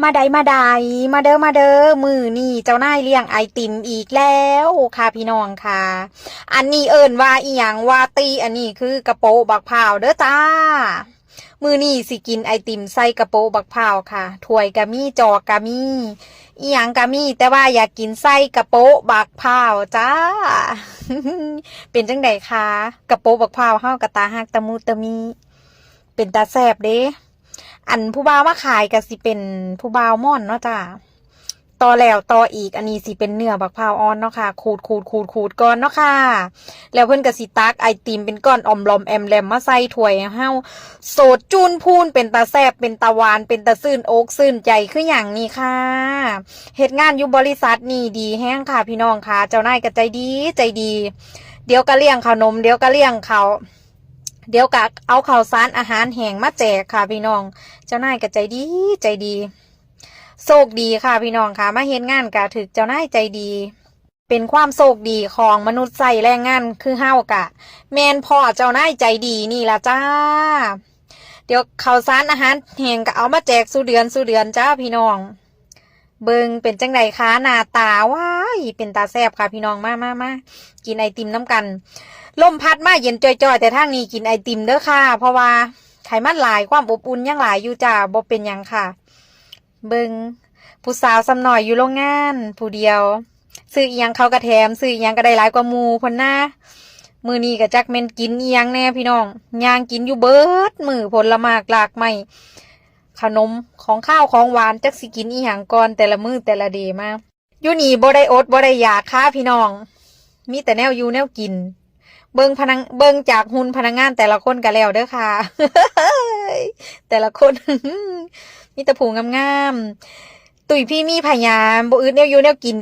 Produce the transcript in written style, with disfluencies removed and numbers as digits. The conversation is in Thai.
มาได้มาได้มาเด้อมาเด้อมือนี่เจ้านายเลี้ยงไอติมอีกแล้วค่ะพี่น้องค่ะอันนี้เอิ้นว่าอีหยังว่าตีอันนี้คือกระโปะบักพร้าวเด้อจ้ามือนี่สิกินไอติมใส่กระโปะบักพร้าวค่ะถ้วยกะมีจอกกะมีอีหยังกะมีแต่ว่าอยากกินไส้กระโปะบักพร้าวจ้า เป็นจังไดคะกระโปะบักพร้าวเฮากะตาฮักตะมูตะมีเป็นตาแซ่บเด้อันผู้บ่าวมาขายก็สิเป็นผู้บ่าวม่อนเนาะจ้าต่อแล้วต่ออีกอันนี้สิเป็นเนื้อบักพร้าวอ่อนเนาะค่ะขูดก่อนเนาะค่ะแล้วเพิ่นก็สิตักไอติมเป็นก้อนออมลอมแอมแลมมาใส่ถ้วยให้เฮาโสดจูนพูนเป็นตาแซ่บเป็นตาหวานเป็นตาซื่นอกซื่นใจคือหยังนี่ค่ะเฮ็ดงานอยู่บริษัทนี่ดีแฮงค่ะพี่น้องค่ะเจ้านายก็ใจดีใจดี เดี๋ยวก็เลี้ยงขนมเดี๋ยวก็เลี้ยงเขาเดี๋ยวก็เอาข้าวสารอาหารแห้งมาแจกค่ะพี่น้องเจ้านายก็ใจดีใจดีโชคดีค่ะพี่น้องค่ะมาเฮ็ดงานก็ถึกเจ้านายใจดี เป็นความโชคดีของมนุษย์ใส่แรงงานคือเฮากะแม่นพ่อเจ้านายใจดีนี่ล่ะจ้าเดี๋ยวข้าวสารอาหารแห้งก็เอามาแจกสู่เดือนจ้าพี่น้องเบิงเป็นจังไดคะหน้าตาว้ายเป็นตาแซ่บค่ะพี่น้องมากินไอติมน้ำกันลมพัดมาเย็นจ่อยๆแต่ทางนี้กินไอติมเด้อค่ะเพราะว่าไขมันหลายความอบอุ่นยังหลายอยู่จ้าบ่เป็นหยังค่ะเบิงผู้สาวซ้ำหน่อยอยู่โรงงานผู้เดียวซื้ออีหยังเขากระแถมซื้ออีหยังก็ได้หลายกว่าหมู่พุ่นนะมื้อนี้ก็จักแม่นกินอีหยังแน่พี่น้องย่างกินอยู่เบิดมื้อผลไม้หลากไม้ขนมของข้าวของหวานจักสิกินอีหยังก่อนแต่ละมื้อแต่ละเดย์มาอยู่นี่บ่ได้อดบ่ได้อยากค่ะพี่น้องมีแต่แนวอยู่แนวกินเบิ่งจากหุ่นพนักงานแต่ละคนก็แล้วเด้อค่ะ แต่ละคน มีแต่ผู้งามๆตุ๋ยพี่มีพยานบ่อึดแนวอยู่แนวกิน